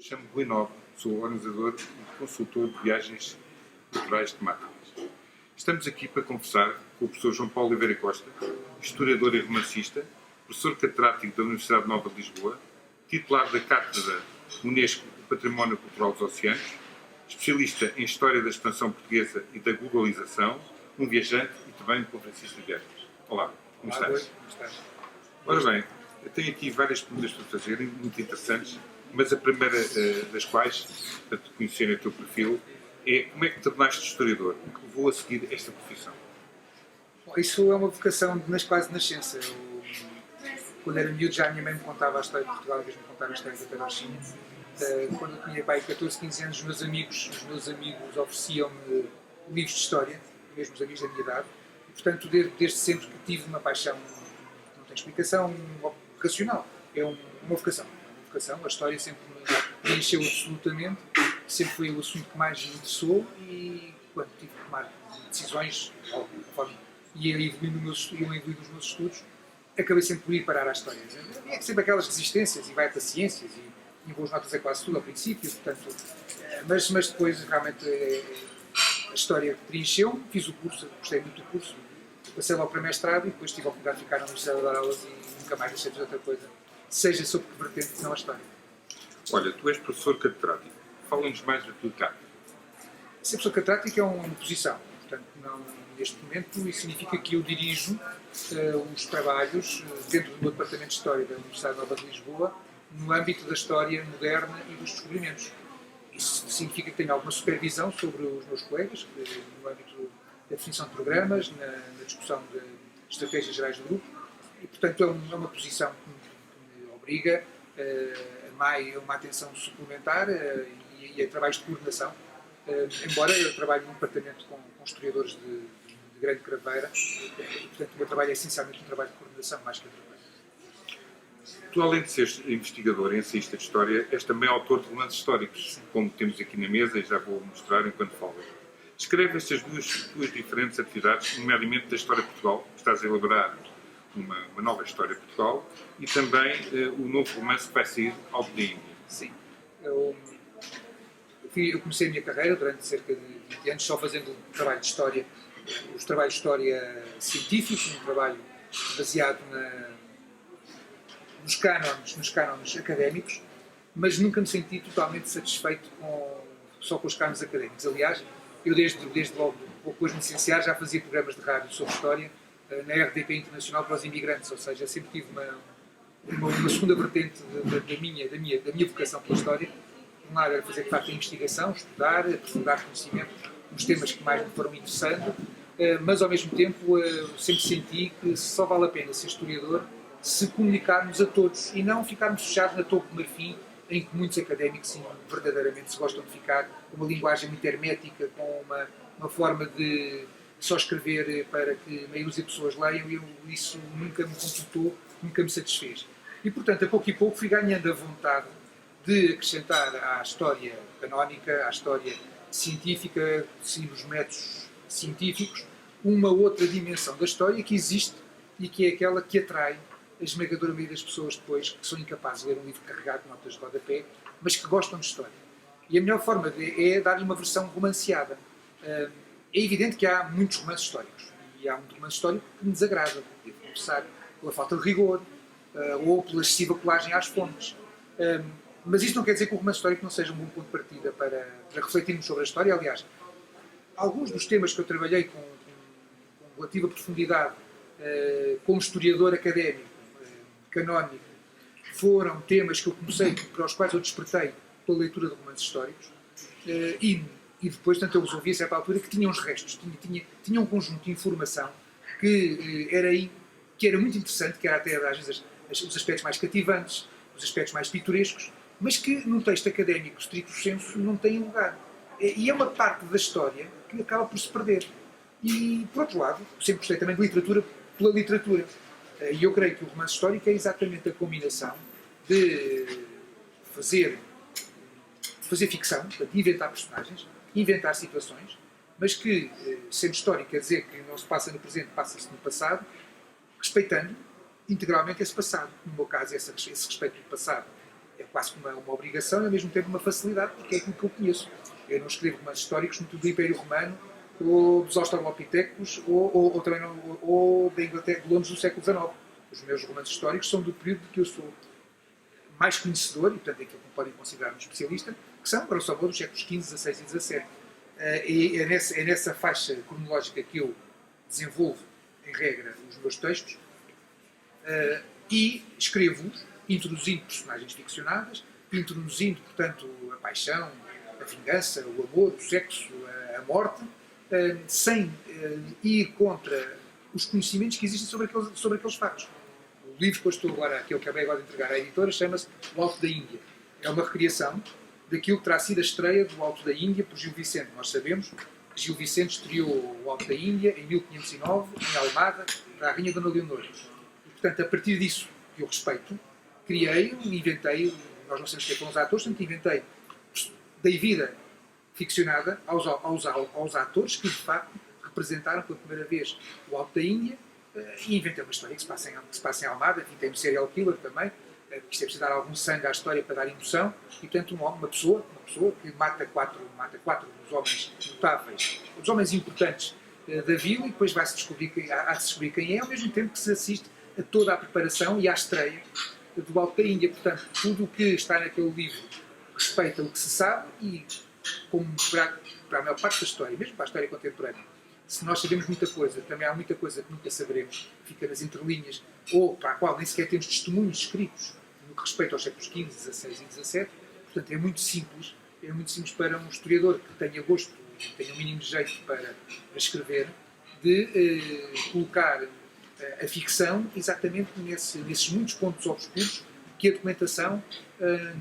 Chamo-me Rui Nobre, sou organizador e consultor de viagens culturais temáticas. Estamos aqui para conversar com o professor João Paulo Oliveira Costa, historiador e romancista, professor catedrático da Universidade Nova de Lisboa, titular da Cátedra Unesco do Património Cultural dos Oceanos, especialista em História da Expansão Portuguesa e da Globalização, um viajante e também conferencista de viagens. Olá, como estás? Como estás? Ora bem, eu tenho aqui várias perguntas para fazer, muito interessantes, mas a primeira das quais, para te conhecer o teu perfil, é como é que te tornaste historiador? O que levou a seguir esta profissão? Bom, isso é uma vocação quase de nascença. Quando era miúdo, já a minha mãe me contava a história de Portugal, em vez de me contar a história da Carochinha. Quando eu tinha 14, 15 anos, os meus amigos ofereciam-me livros de história, mesmo os amigos da minha idade, e, portanto, desde sempre que tive uma paixão, não tem explicação racional, é uma vocação. A história sempre me preencheu absolutamente, sempre foi o assunto que mais me interessou e quando tive que tomar decisões, conforme ia evoluindo nos meus estudos, acabei sempre por ir parar à história. É sempre aquelas resistências e vai para ciências e boas notas é quase tudo ao princípio, portanto, mas depois realmente a história preencheu-me, fiz o curso, gostei muito do curso, passei logo para mestrado e depois tive a oportunidade de ficar na Universidade de dar aulas e nunca mais deixei de fazer outra coisa, seja sobre que vertente, não a história. Olha, tu és professor catedrático. Fala-nos mais da tua cátedra. Ser professor catedrático é uma posição, portanto, neste momento isso significa que eu dirijo os trabalhos dentro do meu departamento de História da Universidade Nova de Lisboa no âmbito da história moderna e dos descobrimentos. Isso significa que tenho alguma supervisão sobre os meus colegas, no âmbito da definição de programas, na discussão de estratégias gerais do grupo, e, portanto, é uma posição que me obriga a uma atenção suplementar e a trabalhos de coordenação, embora eu trabalhe num departamento com historiadores de grande craveira, e, portanto, o meu trabalho é essencialmente um trabalho de coordenação, mais que outra coisa. Tu, além de seres investigador e ensaísta de história, és também autor de romances históricos, como temos aqui na mesa e já vou mostrar enquanto falas. Descreve estas duas diferentes atividades, nomeadamente da história de Portugal, que estás a elaborar uma nova história de Portugal, e também o novo romance que vai sair ao de Índia. Sim. Eu comecei a minha carreira durante cerca de 20 anos só fazendo trabalho de história, os trabalhos de história científicos, um trabalho baseado nos cânones académicos, mas nunca me senti totalmente satisfeito só com os cânones académicos. Aliás, eu desde logo, pouco depois de me licenciar, já fazia programas de rádio sobre história na RDP Internacional para os imigrantes, ou seja, sempre tive uma segunda vertente da minha vocação pela história. Um lado era fazer parte da investigação, estudar, aprofundar conhecimento nos temas que mais me foram interessando, mas ao mesmo tempo sempre senti que só vale a pena ser historiador se comunicarmos a todos e não ficarmos fechados na Torre de Marfim, em que muitos académicos verdadeiramente se gostam de ficar com uma linguagem muito hermética, com uma forma de só escrever para que meia dúzia de pessoas leiam, e isso nunca me completou, nunca me satisfez. E, portanto, a pouco e pouco fui ganhando a vontade de acrescentar à história canónica, à história científica, seguindo os métodos científicos, uma outra dimensão da história que existe e que é aquela que atrai a esmagadora maioria das pessoas depois que são incapazes de ler um livro carregado de notas de rodapé, mas que gostam de história. E a melhor forma é dar-lhe uma versão romanceada. É evidente que há muitos romances históricos, e há muito romance histórico que me desagrada, devo confessar, pela falta de rigor, ou pela excessiva colagem às fontes. Mas isto não quer dizer que o romance histórico não seja um bom ponto de partida para refletirmos sobre a história. Aliás, alguns dos temas que eu trabalhei com relativa profundidade como historiador académico, canónico, foram temas que eu comecei, para os quais eu despertei pela leitura de romances históricos, e depois, tanto eu os ouvi a certa altura, que tinham os restos, tinha um conjunto de informação que era muito interessante, que era até às vezes os aspectos mais cativantes, os aspectos mais pitorescos, mas que num texto académico estricto senso não tem lugar. E é uma parte da história que acaba por se perder. E, por outro lado, sempre gostei também de literatura pela literatura. E eu creio que o romance histórico é exatamente a combinação de fazer ficção, portanto, inventar personagens, inventar situações, mas que, sendo histórico, quer dizer que não se passa no presente, passa-se no passado, respeitando integralmente esse passado. No meu caso, esse respeito do passado é quase que uma obrigação e ao mesmo tempo uma facilidade, porque é aquilo que eu conheço. Eu não escrevo romances históricos muito do Império Romano, ou dos Australopitecos, ou da Inglaterra de Londres do século XIX. Os meus romances históricos são do período de que eu sou mais conhecedor, e portanto é aquilo que me podem considerar um especialista, que são, para o sabor, dos séculos XV, XVI e XVII. E é nessa faixa cronológica que eu desenvolvo, em regra, os meus textos, e escrevo-os introduzindo personagens ficcionadas, introduzindo, portanto, a paixão, a vingança, o amor, o sexo, a morte, sem ir contra os conhecimentos que existem sobre aqueles factos. O livro que eu estou agora, que eu acabei agora de entregar à editora, chama-se O Alto da Índia. É uma recriação daquilo que terá sido a estreia do Alto da Índia por Gil Vicente. Nós sabemos que Gil Vicente estreou o Alto da Índia em 1509, em Almada, para a Rainha Dona Leonor. E, portanto, a partir disso, que eu respeito, criei, inventei, nós não sabemos o que foram os atores, portanto, inventei, dei vida ficcionada aos atores que, de facto, representaram pela primeira vez o Alto da Índia, e inventei uma história que se passa em Almada. Enfim, tem um serial killer também, que isto é preciso dar algum sangue à história para dar emoção, e portanto uma pessoa que mata quatro dos homens notáveis, dos homens importantes da vila, e depois há de se descobrir quem é, ao mesmo tempo que se assiste a toda a preparação e à estreia do Alto da Índia. Portanto, tudo o que está naquele livro respeita o que se sabe, e como para a maior parte da história, mesmo para a história contemporânea, se nós sabemos muita coisa, também há muita coisa que nunca saberemos, fica nas entrelinhas, ou para a qual nem sequer temos testemunhos escritos no que respeita aos séculos XV, XVI e XVII. Portanto, é muito simples para um historiador que tenha gosto e tenha o mínimo de jeito para escrever, de colocar a ficção exatamente nesses muitos pontos obscuros que a documentação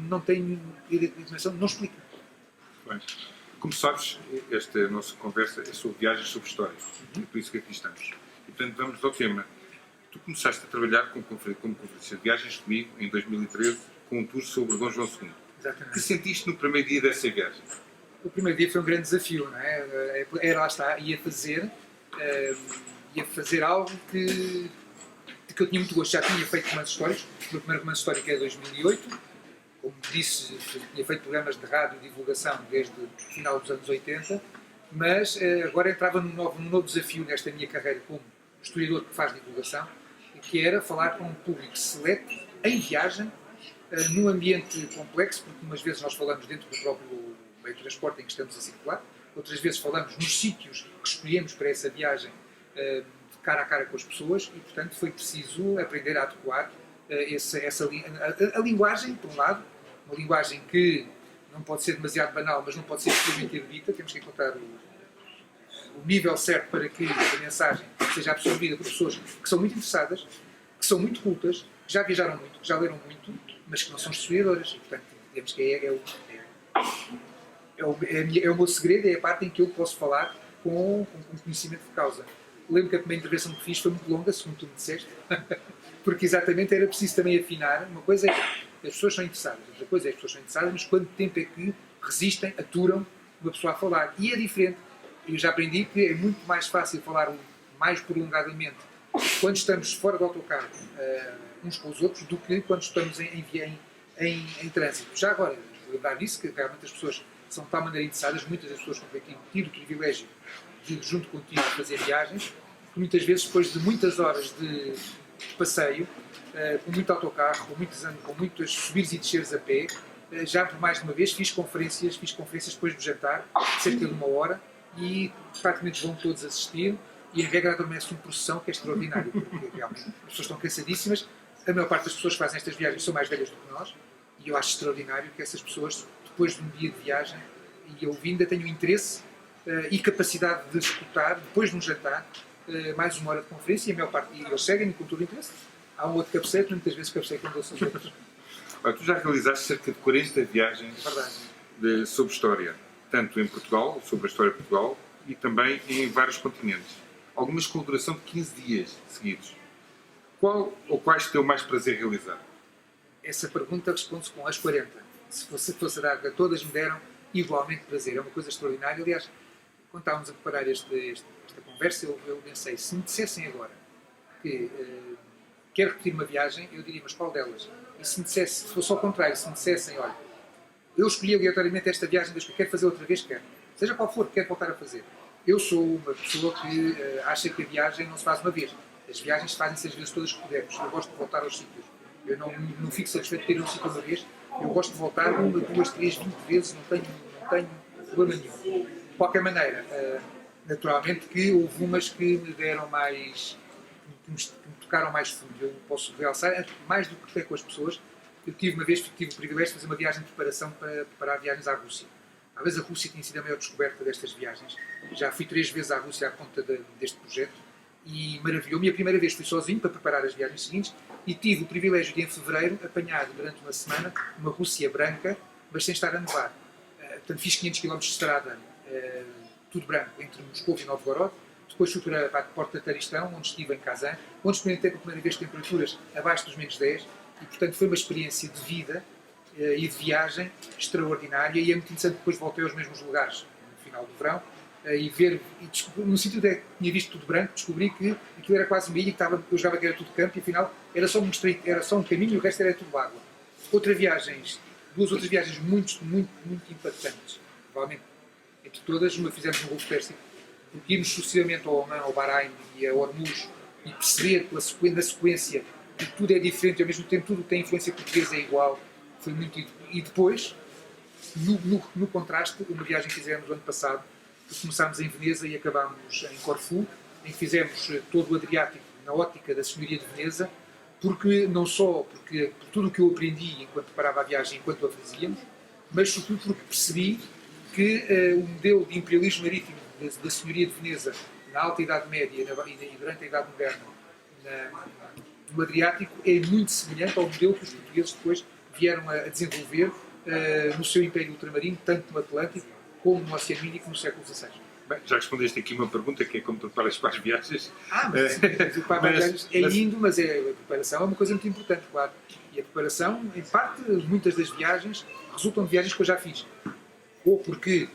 não explica. Bem, como sabes, esta nossa conversa é sobre viagens, sobre histórias. É por isso que aqui estamos. E, portanto, vamos ao tema. Tu começaste a trabalhar como conferência de viagens comigo em 2013, com um tour sobre Dom João II. Exatamente. O que sentiste no primeiro dia dessa viagem? O primeiro dia foi um grande desafio, não é? Lá está, ia fazer algo que eu tinha muito gosto. Já tinha feito romances históricos. O meu primeiro romance histórico é de 2008. Como disse, tinha feito programas de rádio e divulgação desde o final dos anos 80, mas agora entrava num novo desafio nesta minha carreira como historiador que faz divulgação, que era falar com um público seleto, em viagem, num ambiente complexo, porque umas vezes nós falamos dentro do próprio meio de transporte em que estamos a circular, outras vezes falamos nos sítios que escolhemos para essa viagem, cara a cara com as pessoas, e portanto foi preciso aprender a adequar a linguagem, por um lado, uma linguagem que não pode ser demasiado banal, mas não pode ser extremamente erudita. Temos que encontrar o nível certo para que a mensagem seja absorvida por pessoas que são muito interessadas, que são muito cultas, que já viajaram muito, que já leram muito, mas que não são historiadoras. E, portanto, digamos que é o meu segredo, é a parte em que eu posso falar com conhecimento de causa. Lembro que a primeira intervenção que fiz foi muito longa, segundo tu me disseste, porque exatamente era preciso também afinar. Uma coisa é as pessoas são interessadas, outra coisa é as pessoas são interessadas, mas quanto tempo é que resistem, aturam uma pessoa a falar. E é diferente. Eu já aprendi que é muito mais fácil falar mais prolongadamente quando estamos fora do autocarro, uns com os outros, do que quando estamos em trânsito. Já agora, lembrar disso, que realmente as pessoas são de tal maneira interessadas, muitas das pessoas com quem tive o privilégio de, junto contigo, fazer viagens, que muitas vezes, depois de muitas horas de passeio, com muito autocarro, com muitas subires e desceres a pé, já por mais de uma vez fiz conferências depois do jantar, cerca de 1 hora, e praticamente vão todos assistir, e em regra adormece uma procissão que é extraordinário, porque realmente as pessoas estão cansadíssimas. A maior parte das pessoas que fazem estas viagens são mais velhas do que nós, e eu acho extraordinário que essas pessoas, depois de um dia de viagem, e eu ainda tenho interesse e capacidade de escutar, depois de um jantar, mais 1 hora de conferência, e a maior parte, e eles seguem com todo o interesse. Há um outro cabeceiro, muitas vezes cabeceiro com doce aos outros. Tu já realizaste cerca de 40 viagens sobre história, tanto em Portugal, sobre a história de Portugal, e também em vários continentes. Algumas com duração de 15 dias seguidos. Qual ou quais te deu mais prazer realizar? Essa pergunta responde-se com as 40. Se fosse a dar a todas, me deram igualmente prazer. É uma coisa extraordinária. Aliás, quando estávamos a preparar esta conversa, eu pensei, se me dissessem agora que quero repetir uma viagem, eu diria, mas qual delas? E se me dissesse, se fosse ao contrário, se me dissessem, olha, eu escolhi aleatoriamente esta viagem, mas que quero fazer outra vez, quero. Seja qual for, quero voltar a fazer. Eu sou uma pessoa que acha que a viagem não se faz uma vez. As viagens se fazem 6 vezes todas que pudermos. Eu gosto de voltar aos sítios. Eu não fico satisfeito de ter um sítio uma vez. Eu gosto de voltar 1, 2, 3, 20 vezes, não tenho problema nenhum. De qualquer maneira, naturalmente que houve umas que me deram mais, que me tocaram mais fundo. Eu posso realçar, mais do que até com as pessoas, eu tive o privilégio de fazer uma viagem de preparação para preparar viagens à Rússia. Às vezes a Rússia tinha sido a maior descoberta destas viagens. Já fui 3 vezes à Rússia à conta deste projeto e maravilhou-me. A primeira vez fui sozinho para preparar as viagens seguintes e tive o privilégio de, em fevereiro, apanhar durante uma semana uma Rússia branca, mas sem estar a nevar. Portanto, fiz 500 km de estrada, tudo branco, entre Moscou e Novgorod. Depois fui para a Porta de Taristão, onde estive em Kazan, onde experimentei pela primeira vez temperaturas abaixo dos -10 e, portanto, foi uma experiência de vida e de viagem extraordinária e é muito interessante. Depois voltei aos mesmos lugares no final do verão e ver, no sítio onde tinha visto tudo branco, descobri que aquilo era quase uma ilha, eu jogava que era tudo campo e afinal era só um caminho e o resto era tudo água. Duas outras viagens muito impactantes, provavelmente entre todas. Uma fizemos no Golfo Pérsico, porque irmos sucessivamente ao Oman, ao Bahrein e a Hormuz e perceber na sequência que tudo é diferente e ao mesmo tempo tudo que tem influência portuguesa é igual. Foi muito. E depois, no contraste, uma viagem que fizemos no ano passado, que começámos em Veneza e acabámos em Corfu, em que fizemos todo o Adriático na ótica da Senhoria de Veneza, porque não só por tudo o que eu aprendi enquanto preparava a viagem, enquanto a fazíamos, mas sobretudo porque percebi que o modelo de imperialismo marítimo da Senhoria de Veneza na Alta Idade Média e durante a Idade Moderna no Adriático é muito semelhante ao modelo que os portugueses depois vieram a desenvolver no seu Império Ultramarino, tanto no Atlântico como no Oceano Índico no século XVI. Bem, já respondeste aqui uma pergunta, que é como preparas para as viagens. Mas é lindo, mas a preparação é uma coisa muito importante, claro. E a preparação, em parte, muitas das viagens resultam de viagens que eu já fiz. Ou porque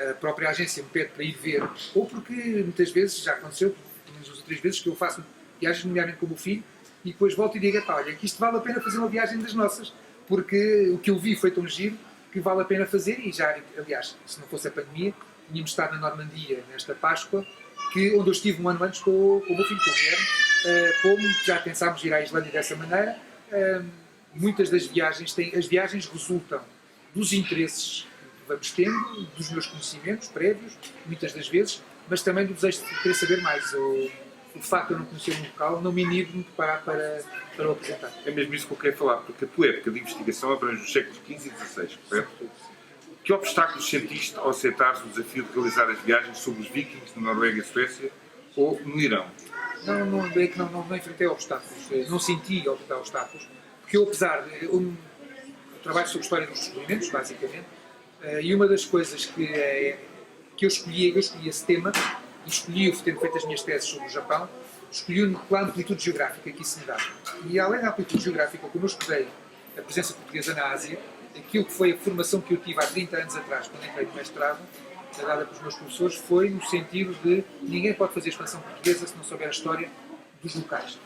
a própria agência me pede para ir ver, ou porque muitas vezes, já aconteceu, pelo menos 2 ou 3 vezes, que eu faço viagens, nomeadamente com o meu filho, e depois volto e digo, olha, que isto vale a pena fazer uma viagem das nossas, porque o que eu vi foi tão giro que vale a pena fazer. E já, aliás, se não fosse a pandemia, tínhamos estado na Normandia nesta Páscoa, onde eu estive 1 ano antes com o meu filho, com o Guilherme, como já pensámos ir à Islândia dessa maneira. Muitas das viagens as viagens resultam dos interesses que vamos tendo, dos meus conhecimentos prévios, muitas das vezes, mas também do desejo de querer saber mais. O facto de eu não conhecer um local não me inibe de me preparar para o apresentar. É mesmo isso que eu quero falar, porque a tua época de investigação abrange os séculos XV e XVI, correto? Que obstáculos sentiste ao aceitar o desafio de realizar as viagens sobre os vikings na Noruega e Suécia ou no Irão? Não enfrentei obstáculos, não senti obstáculos, porque eu, apesar de... Eu trabalho sobre a história dos descobrimentos, basicamente, e uma das coisas que eu escolhi esse tema, e escolhi, tendo feito as minhas teses sobre o Japão, escolhi a amplitude geográfica que isso me dá. E além da amplitude geográfica, como eu estudei a presença portuguesa na Ásia, aquilo que foi a formação que eu tive há 30 anos atrás, quando entrei no mestrado, dada pelos meus professores, foi no sentido de ninguém pode fazer expansão portuguesa se não souber a história dos locais.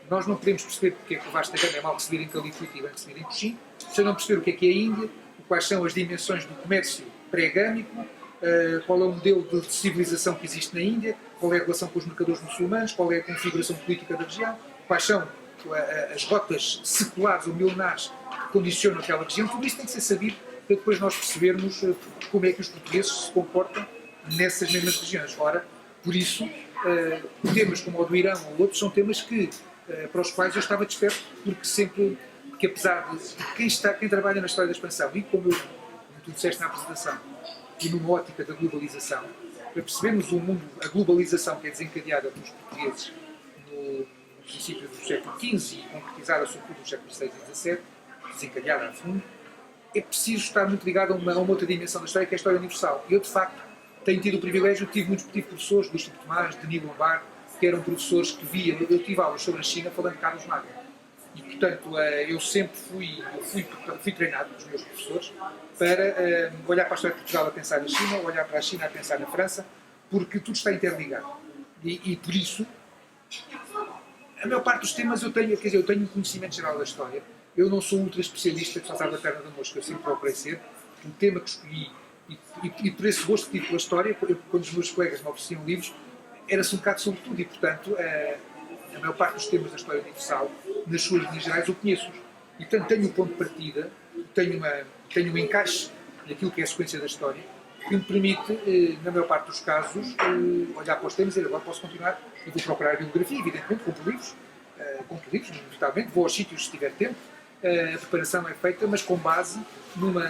Nós não podemos perceber porque é que o Vasco da Gama é mal recebido em Calicut e bem recebido em Cochim, se não perceber o que é a Índia, quais são as dimensões do comércio pré-gâmico, qual é o modelo de civilização que existe na Índia, qual é a relação com os mercadores muçulmanos, qual é a configuração política da região, quais são as rotas seculares ou milenares que condicionam aquela região. Tudo isso tem que ser sabido para depois nós percebermos como é que os portugueses se comportam nessas mesmas regiões. Ora, por isso, temas como o do Irão ou outros são temas para os quais eu estava desperto, porque apesar de quem trabalha na história da expansão, e como tu disseste na apresentação, e numa ótica da globalização, para percebermos a globalização que é desencadeada pelos portugueses no princípio do século XV e concretizada sobretudo no século XVI e XVII, desencadeada a fundo, é preciso estar muito ligado a uma outra dimensão da história, que é a história universal. E eu, de facto, tenho tido o privilégio, tive professores, Luís Filipe Tomás, Denis Lombard, que eram professores que eu tive aulas sobre a China falando de Carlos Magno. E, portanto, eu sempre fui treinado pelos meus professores para olhar para a história de Portugal a pensar na China, olhar para a China a pensar na França, porque tudo está interligado. E por isso, A maior parte dos temas eu tenho, quer dizer, eu tenho um conhecimento geral da história. Eu não sou ultra especialista, que só sabe a perna da mosca, eu sempre procurei ser. O tema que escolhi e por esse gosto que tive pela história, quando os meus colegas me ofereciam livros, era-se um bocado sobre tudo e, portanto, a maior parte dos temas da história universal, nas suas linhas gerais, eu conheço-os. E, portanto, tenho um ponto de partida, tenho um encaixe naquilo que é a sequência da história, que me permite, na maior parte dos casos, olhar para os temas e dizer, agora posso continuar e vou procurar a bibliografia, evidentemente, compro livros, inevitavelmente, vou aos sítios se tiver tempo, a preparação é feita, mas com base numa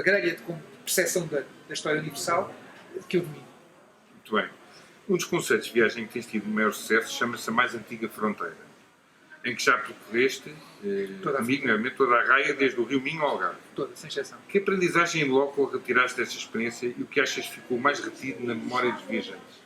grelha de percepção da história universal que eu domino. Muito bem. Um dos conceitos de viagem que tens tido maior sucesso chama-se a mais antiga fronteira, em que já percorreste, comigo, toda a raia, desde o Rio Minho ao Algarve. Toda, sem exceção. Que aprendizagem em loco retiraste dessa experiência e o que achas que ficou mais retido na memória dos viajantes?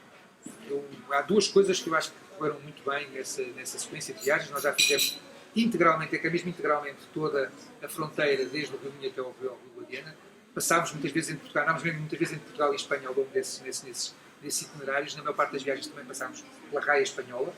Há duas coisas que eu acho que correram muito bem nessa sequência de viagens. Nós já fizemos integralmente, mesmo integralmente, toda a fronteira, desde o Rio Minho até ao Rio Guadiana. Passámos muitas vezes entre Portugal, andámos mesmo muitas vezes entre Portugal e Espanha ao longo desses itinerários. Na maior parte das viagens também passámos pela raia espanhola.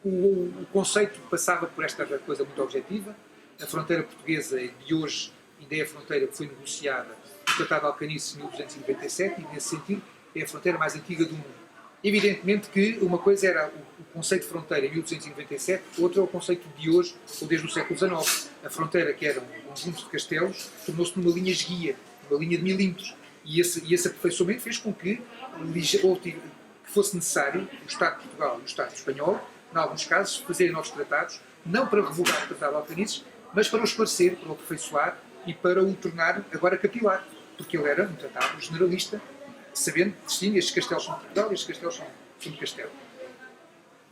O conceito passava por esta coisa muito objetiva. A fronteira portuguesa de hoje ainda é a fronteira que foi negociada no Tratado de Alcanice em 1297 e, nesse sentido, é a fronteira mais antiga do mundo. Evidentemente que uma coisa era o conceito de fronteira em 1897, outra é o conceito de hoje, ou desde o século XIX. A fronteira, que era um conjunto de castelos, tornou-se numa linha esguia, uma linha de milímetros. E esse aperfeiçoamento fez com que fosse necessário o Estado de Portugal e o Estado espanhol, em alguns casos, fazerem novos tratados, não para revogar o Tratado de Alcanices, mas para o esclarecer, para o aperfeiçoar e para o tornar agora capilar, porque ele era um tratado generalista, sabendo que sim, estes castelos são de Portugal e estes castelos são de Castelo.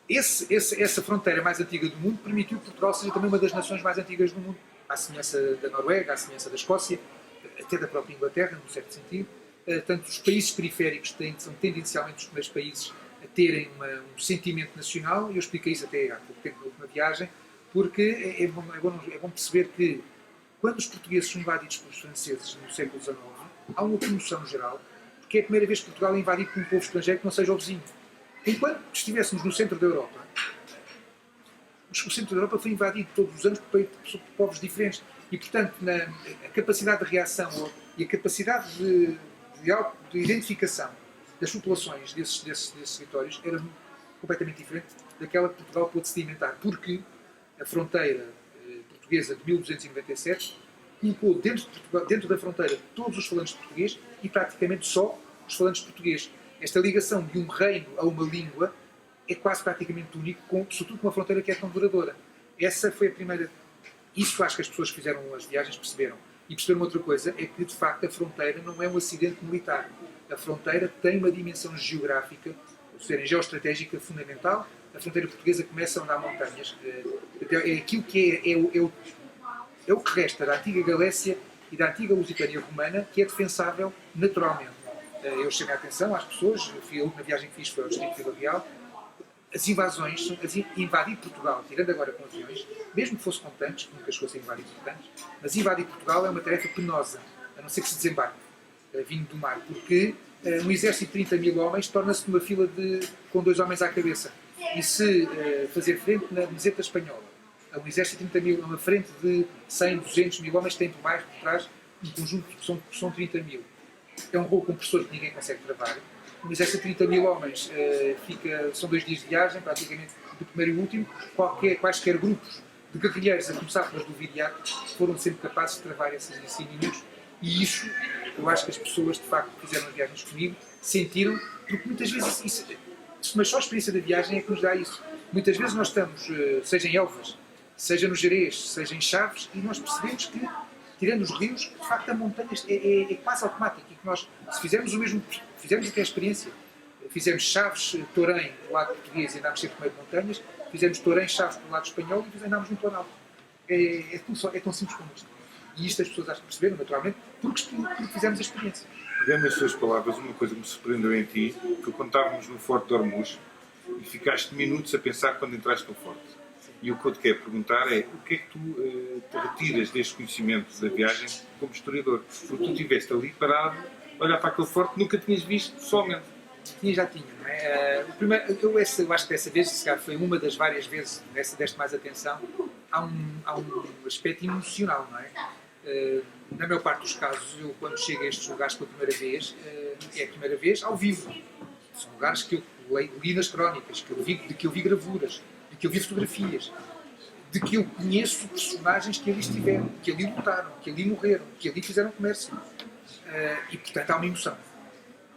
Essa fronteira mais antiga do mundo permitiu que Portugal seja também uma das nações mais antigas do mundo, à semelhança da Noruega, à semelhança da Escócia, até da própria Inglaterra, num certo sentido. Tanto os países periféricos são tendencialmente os primeiros países a terem um sentimento nacional, e eu expliquei isso até há pouco tempo na última viagem, porque é bom perceber que quando os portugueses são invadidos pelos franceses no século XIX, há uma comoção geral, porque é a primeira vez que Portugal é invadido por um povo estrangeiro que não seja o vizinho. Enquanto estivéssemos no centro da Europa, o centro da Europa foi invadido todos os anos por povos diferentes. E, portanto, a capacidade de reação e a capacidade de identificação das populações desses territórios era completamente diferente daquela que Portugal pôde sedimentar, porque a fronteira portuguesa de 1297 colocou dentro da fronteira todos os falantes de português e praticamente só os falantes de português. Esta ligação de um reino a uma língua é quase praticamente único, sobretudo com uma fronteira que é tão duradoura. Essa foi a primeira. Isso acho que as pessoas que fizeram as viagens perceberam. E perceberam outra coisa, é que de facto a fronteira não é um acidente militar. A fronteira tem uma dimensão geográfica, ou seja, geoestratégica fundamental. A fronteira portuguesa começa onde há montanhas. É aquilo que é o que resta da antiga Galécia e da antiga Lusitânia romana, que é defensável naturalmente. Eu chamei a atenção às pessoas, a última viagem que fiz foi ao Distrito de Vila Real. As invasões, invadir Portugal, tirando agora com aviões, mesmo que fosse com tanques, que nunca chegou a ser invadido por tanques, mas invadir Portugal é uma tarefa penosa, a não ser que se desembarque, vindo do mar, porque um exército de 30 mil homens torna-se numa fila com 2 homens à cabeça. E se fazer frente na meseta espanhola, a um exército de 30 mil, uma frente de 100, 200 mil homens, tem por baixo, por trás, um conjunto que são 30 mil. É um rolo compressor que ninguém consegue travar. Um exército de 30 mil homens são 2 dias de viagem, praticamente do primeiro e último. Quaisquer grupos de guerrilheiros, a começar pelos do Viriato, foram sempre capazes de travar esses inimigos. E isso, eu acho que as pessoas de facto que fizeram as viagens comigo sentiram, porque muitas vezes mas só a experiência da viagem é que nos dá isso. Muitas vezes nós estamos, seja em Elvas, seja no Gerês, seja em Chaves, e nós percebemos que, tirando os rios, de facto a montanha é quase automática. E que nós, se fizermos o mesmo, fizemos até a experiência, fizemos Chaves, Torém, do lado português, e andámos sempre no meio de montanhas, fizemos Torém, Chaves, do lado espanhol, e depois andámos no Planalto. É tão simples como isto. E isto as pessoas acho que perceberam, naturalmente, porque fizemos a experiência. Pegando as suas palavras, uma coisa que me surpreendeu em ti foi quando estávamos no Forte de Ormuz e ficaste minutos a pensar quando entraste no Forte. E o que eu te quero perguntar é o que é que tu te retiras deste conhecimento da viagem como historiador? Porque tu estiveste ali parado, olhar para aquele forte que nunca tinhas visto pessoalmente. já tinha, não é? Eu acho que dessa vez, se calhar foi uma das várias vezes dessa deste mais atenção, há um aspecto emocional, não é? Na maior parte dos casos, eu quando chego a estes lugares pela primeira vez, é a primeira vez ao vivo. São lugares que eu li nas crónicas, de que eu vi gravuras, de que eu vi fotografias, de que eu conheço personagens que ali estiveram, que ali lutaram, que ali morreram, que ali fizeram comércio. E, portanto, há uma emoção.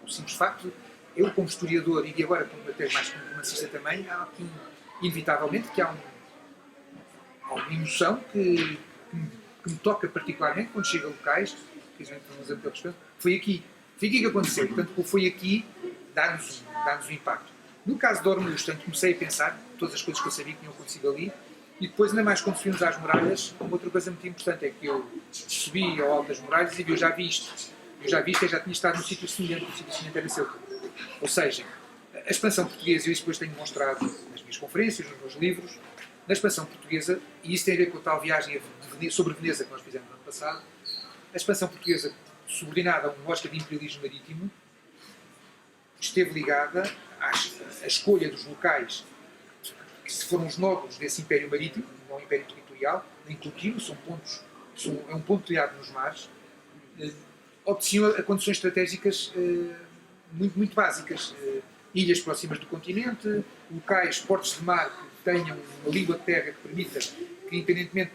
O simples facto, eu como historiador e agora até mais como romancista também, há aqui, inevitavelmente, que há uma emoção que me toca particularmente quando chego a locais, que a gente não usa pelo respeito, foi aqui que aconteceu. Portanto, o foi aqui dá-nos um impacto. No caso de Ormuz, portanto, comecei a pensar todas as coisas que eu sabia que tinham acontecido ali, e depois, ainda mais quando subimos às muralhas, uma outra coisa muito importante é que eu subi ao alto das muralhas e eu já vi isto. Eu já vi isto, eu já tinha estado num sítio semelhante, o sítio semelhante era Ceuta. Ou seja, a expansão portuguesa, e isso depois tenho mostrado nas minhas conferências, nos meus livros, na expansão portuguesa, e isso tem a ver com a tal viagem sobre Veneza que nós fizemos no ano passado, a expansão portuguesa, subordinada a uma lógica de imperialismo marítimo, esteve ligada à escolha dos locais que foram os nódulos desse império marítimo, não é um império territorial, nem contínuo, é um ponto criado nos mares, obedeciam a condições estratégicas muito, muito básicas. Ilhas próximas do continente, locais, portos de mar que tenham uma língua de terra que permita que, independentemente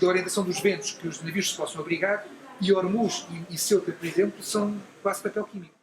da orientação dos ventos, que os navios se possam abrigar, e Ormuz e Ceuta, por exemplo, são quase papel químico.